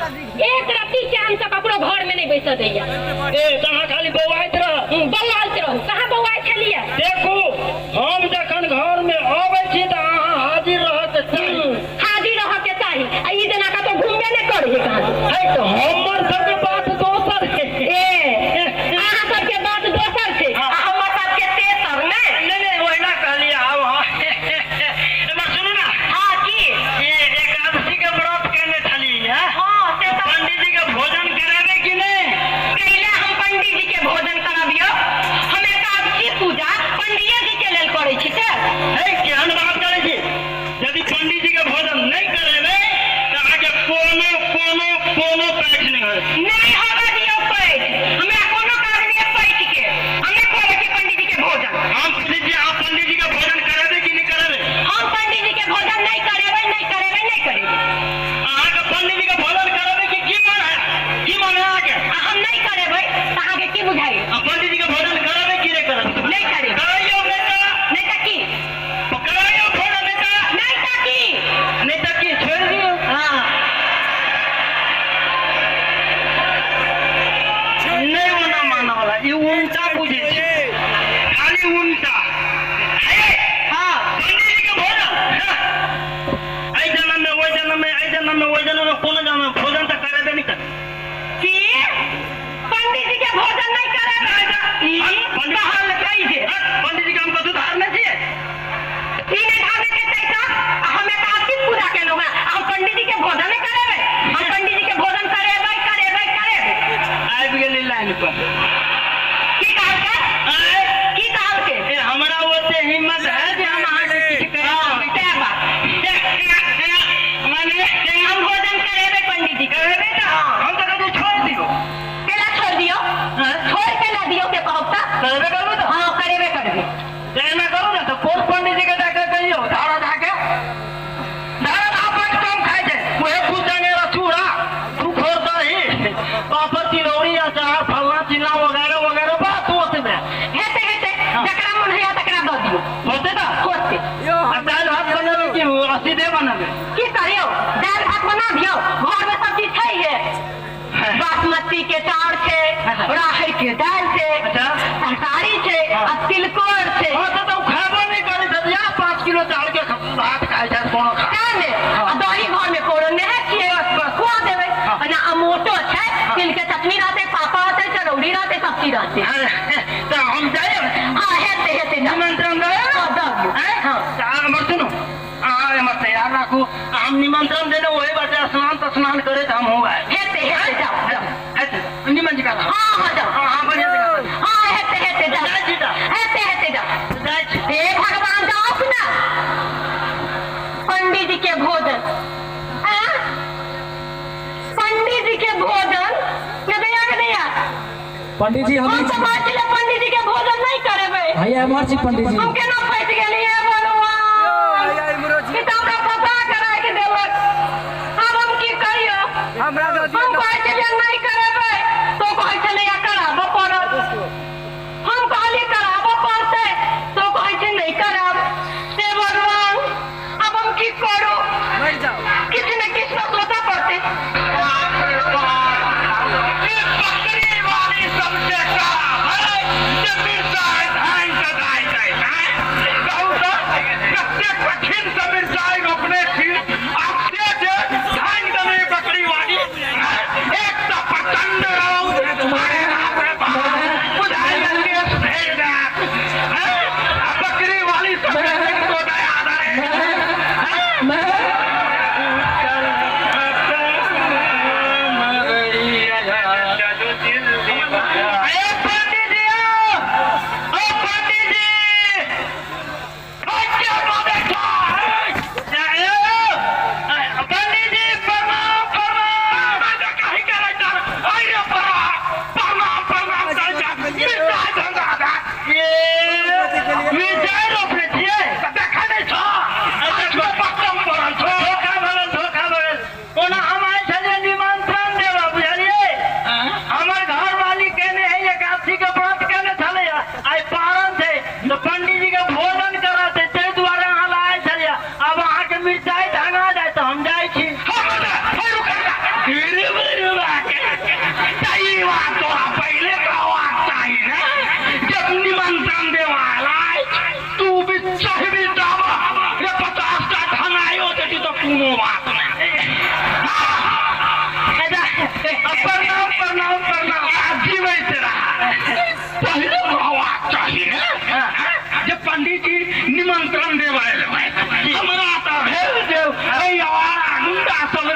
एक रत्ती के हम सब ककरो घर में नहीं बैस दैया। ए कहाँ खाली बौआइत रह बौआइत रहू कहाँ बौआइ छलियै। देखू हम जखन घर में आबै छी त अहाँ हाजिर रहत चाही। हाजिर रह के चाही आ ई जना का तो घूमबे नहीं करे कहाँ है तो हमर सबके बात दोसर है। अहाँ सबके बात दोसर छै आ हमर सबके तेसर नहीं। नहीं ओहिना कहलिए आब एमा सुनू ना। हां की ये एकादशी के व्रत केने छली है। हां से तो पंडित जी के भोजन करावे कि नहीं। पहले हम पंडित जी के भोजन कराबियो। हम एकादशी पूजा पंडित जी के लेल करै छी के है केहन बात करे छी। यदि पंडित जी के भोजन नहीं करेबे त आगे कोनो कोनो कोनो पैठ नहीं होय। नहीं होगा दियो पैठ हमरा कोनो काज नहीं पैठ के हमें करे के पंडित जी के भोजन। हम पंडित जी आप पंडित जी के भोजन करावे कि नहीं करावे। हम पंडित जी के भोजन नहीं करेबै नहीं करेबै नहीं करेबै। आगे पंडित जी के भोजन करावे कि की मन है की मन है आगे। हम नहीं करेबै त अहाँ के की बुझाई। पंडित जी के भोजन करावे कि नहीं करावे। नहीं करे कराइयो नहीं त की कराइयो भोजन नहीं त की छोड़ दियो। हां नहीं होना माना वाला ये उल्टा बुझे छे खाली उल्टा है। हां पंडित जी के भोजन आई जन्म में वो जन्म में आई जन्म में वो जन्म में कोनो जन्म में भोजन तो करे नहीं कर। की पंडित जी के भोजन नहीं करेबै ई कहल कहि जे पंडित जी के हमको सुधार नहीं चाहिए। ई नहीं भागे के छै त हम एकादशी पूजा केलौ हम पंडित जी के भोजन नहीं करेबै। हम पंडित जी के भोजन करेबै करेबै करेबै। आबि गेली लाइन पर। की कहल के की कहल के ए हमरा ओते हिम्मत है जे हम अहाँ के किछ कह ते बात माने हम भोजन करेबै पंडित जी करेबै त हम तो कहते छोड़ दियो। केला छोड़ दियो छोड़ के ना दियो के कहब त करबे करबे तो हां करेबै करबै। देना करो ना तो कोन पंडित जी के जाके कहियो धारा धाके धारा धापट कम खाए छे ओहे पूछने रा चूड़ा तू खोर दही पापड़ तिलौरी अचार फलना चिल्ला वगैरह वगैरह बात होते में हेते हेते जकरा मन होया तकरा द दियो होते ना होते। दाल भात बनावे कि सीधे बनावे। की करियो दाल भात बना दियो घर में सब चीज छै है बासमती के चाउर छै राहर के दाल छै तरकारी छै आ तिलकोर छै। हां तो खाबो नहीं करे छ या 5 किलो चावल के भात खाए छ कोनो खा काने आ दही घर में कोनो नहीं छिए खुआ देबै ना अमोटो छै तिल के चटनी रहते पापा रहते चरौड़ी रहते सब चीज रहते। तो हम जाए हां हेते हेते निमंत्रण दे हां द दियो हां हमर सुनो अहाँ हमर तैयार राखू हम निमंत्रण देने वही बाटे स्नान करे त हम हो आए। हेते हेते जाओ निमंत्रण का हां हां जाओ हां बढ़िया से हां हेते हेते जाओ हेते हेते जाओ। हे भगवान जाओ ना पंडित जी के भोजन पंडित जी के भोजन के दिया पंडित जी हम समाज के पंडित जी के भोजन नहीं करेबै। भैया हमार छी पंडित जी हम केना फंस गेलिए भगवान किताब का पता करा के देलक अब हम की करियो। हमरा हम कहै छलिए नहीं करेबै तो कहै छलिए कराबो पड़त। हम कहलिए कराबो पड़तै तो कहै छै नहीं कराब। हे भगवान अब हम की करू मर जाओ। किसी न किसी को सोचा पड़ते। सबसे खराब है जब मिर्चाई धान का दाई जाए कहूँ तो सबसे कठिन से मिर्चाई रोपने थी अब से धान का नहीं बकरी वाली एक तो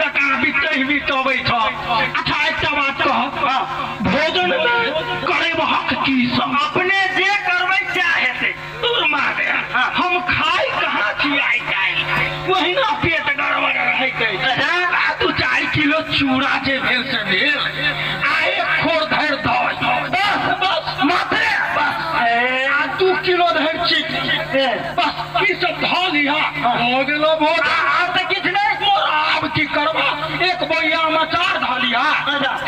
जका बितबै छ। अच्छा एकटा बात कह, भोजन करे हक की सब अपने जे करबै क्या हेतै तोर मारे। हम खाई कहाँ छी आइ काल्हि, ओहिना पेट गड़बड़ रहैत अछि। तू 4 किलो चूड़ा जे भेल से भेल, आ 1 खोर धरि दही, बस मात्रे बस, आ 2 किलो धरि चीनी, बस की सब धऽ लिहा, हो गेलो भोज। आब तऽ किछु नहि, आब की करबा, 1 बोइया अचार धऽ लिहा,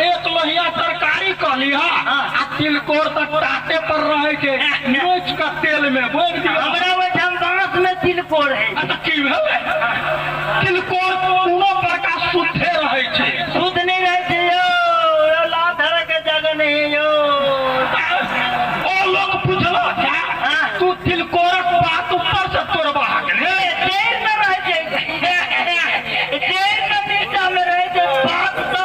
1 लोहिया तरकारी कऽ लिहा, आ तिलकोर तऽ टाटे पर रहै छै, नोच कऽ तेल में बोइल दिहा। हमरा ओहिठाम बाँस में तिलकोर है, तऽ की भेलै, तिलकोर कोनो प्रकार शुद्धे रहै छै। शुद्ध नहीं रहै छै यो, लात धरे के जगह नहीं यो। ओ लोग पूछलो क्या, तू तिलकोरक बात ऊपर से तोड़बा गेले, जेल में रह छै, जेल में नीचा में रह छै, बात तो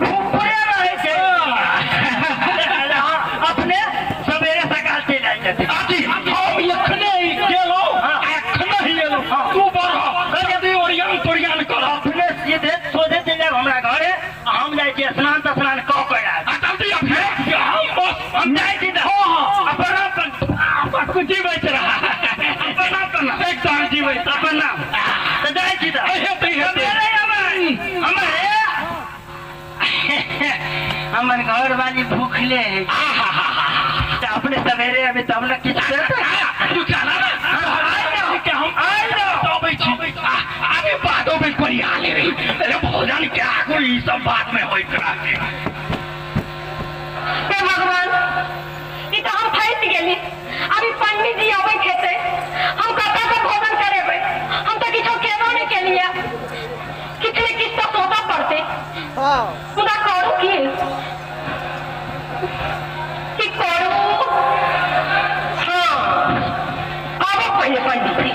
ऊपरे रह छै। अपने सवेरे सकाल चलि आइ छथिन। अजी हम एखने गेलो, एखने ही एलो, तू बढ़ यदि ओरियान तोरियान कर, अपने सीधे सोझे चलि जाएब हमरा घरे, हम जाइ छी स्नान तस्नान कऽ के आएब। जल्दी अपने हम जाइ छी, अपन जीवैत रहा, अपन एकदम जीवैत अपन नाम तऽ जाइ छी। हमर घर वाली भूखले है, तऽ अपने सवेरे अभी तब न किछु करतै। तू चला हम आबै छी, आगे बादो में परिया ले रही, अरे भोजन क्या कोई सब बात में होइत रहै। हे भगवान, ई तऽ हम फंसि गेली। अभी पंडित जी अबै खेतै, हम कतऽ से भोजन करेबै, हम तऽ किछो केबो नहि केलियै। किछु ने किछु तऽ सोचऽ पड़तै, मुदा करू की करू। हाँ आबो पहिले पंडित जी,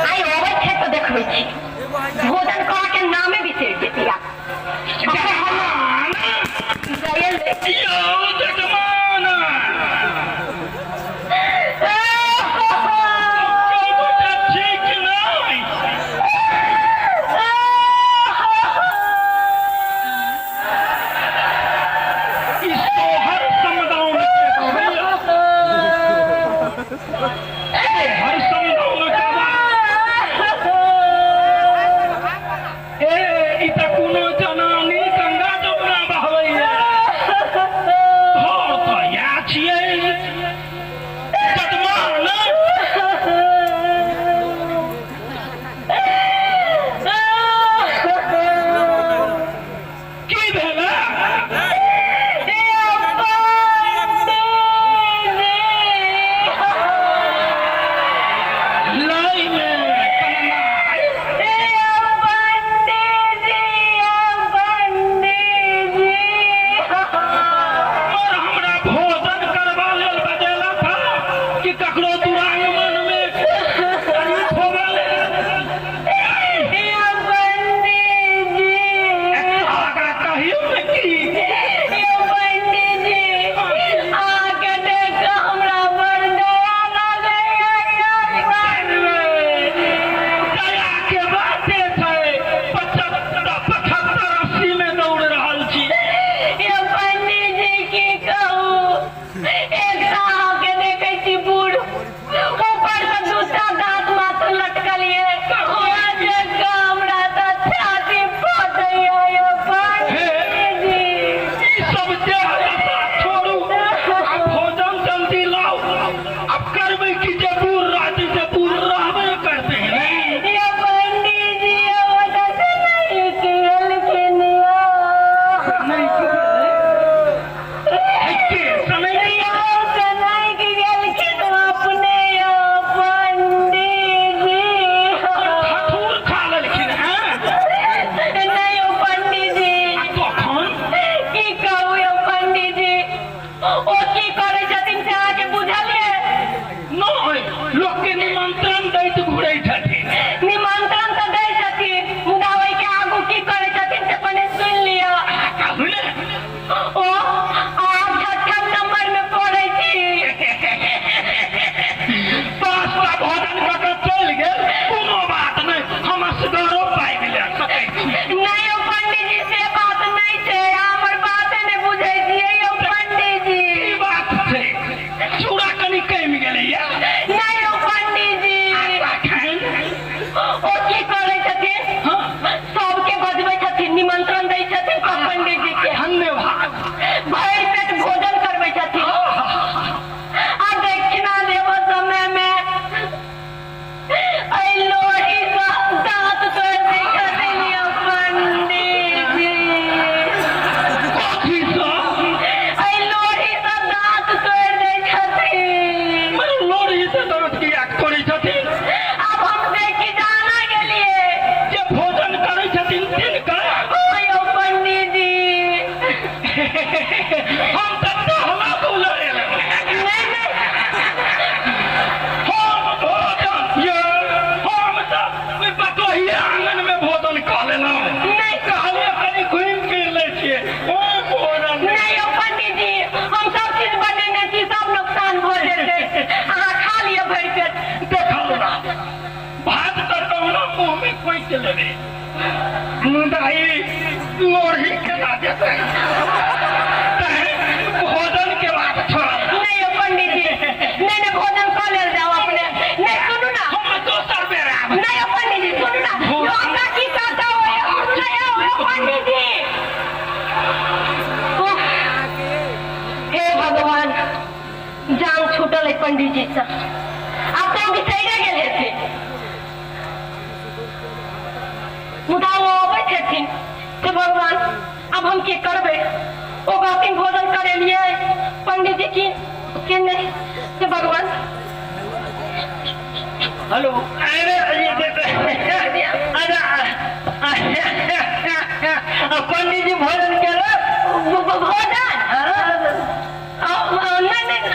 आइ अबै छै तऽ देखबै छी, भोजन कह के नामे बिसरि जेतिया। हम तब तो हवा गुजरे नहीं नहीं हम भोजन ये हम सब बतोही आंगन में भोजन खा लेना नहीं कहले कनी घूम फिर ले छिए ओ भोजन नहीं ओ पंडित जी हम सब चीज बनेने छी सब नुकसान हो जेते अहाँ खा लियो भर पेट देखल ना भात तो कौनो मुंह में कोई चले रे मुंदाई लोरी के ना देते भोजन के बाद छोड़ा नहीं ओ पंडित जी नहीं नहीं भोजन खा ले जाओ अपने नहीं सुनो ना हम दोसर बेर आब नहीं ओ पंडित जी सुनो ना यो अपना की कहता हो नहीं ओ पंडित जी उफ, हे भगवान जान छूटल है पंडित जी से अब तो बिछैरे गेल थे मुदा वो अबै छथिन से भगवान अब हम की करबे ओ गातिन भोजन करे लिए पंडित जी की के नहीं से भगवान हेलो अरे ये पंडित जी भोजन केले भोजन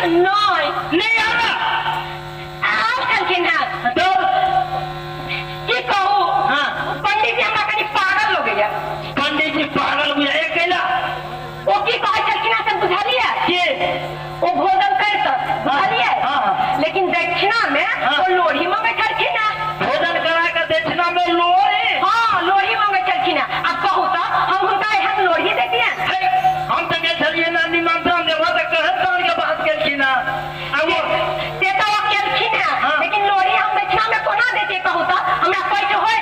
नहीं नहीं आना आप छलखिन हैं तो की कहू हाँ पंडित जी हमरा कनी पागल हो गया पंडित जी पागल बुझाए कैला ओ की कहै छलखिन से बुझलिए के ओ भोजन करत बुझलिए हाँ। लेकिन दक्षिणा में हाँ। ओ लोढ़ी मांगे छलखिन भोजन करा के दक्षिणा में लोरे हाँ लोढ़ी मांगे छलखिन अब कहू तो हम हुनका एहन लोढ़ी दे दिए हम तो कह छलिए ना निमंत्रण देबो तो कहत तोर के बात केलखिन ना अब से तो वो केलखिन हाँ। लेकिन लोढ़ी हम दक्षिणा में कोना देते कहू तो हमरा पैठ होय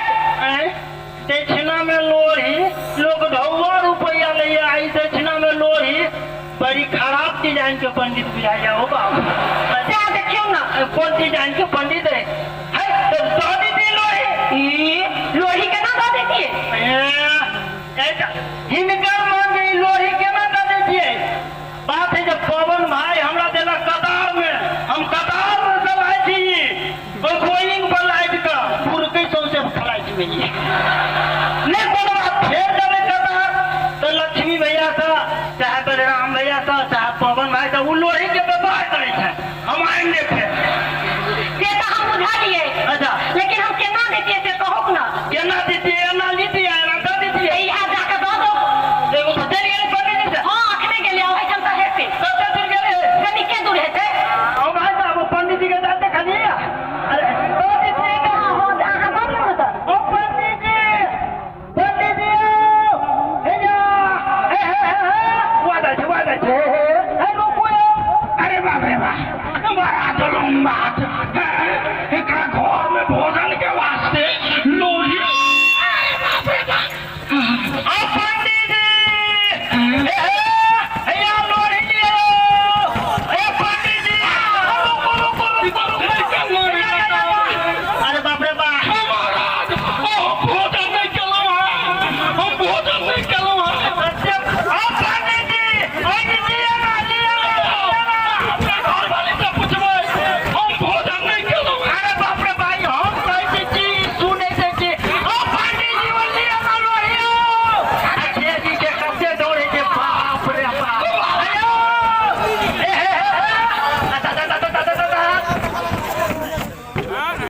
दक्षिणा में लोरी लोग ढौआ रुपया ले आई दक्षिणा में लोरी बड़ी खराब डिजाइन के पंडित बुझाया हो बाबू जा देखियो ना कौन डिजाइन के पंडित है तो दादी दी लोरी ई लोढ़ी केना दे देतिए हिनकर मान गई लोरी केना दे देतिए बात है जब पवन भाई हमरा देला कतार में हम कतार में सब आए थी वो गोइंग पर लाइट का पूर्व के सौसे फ्लाइट में नहीं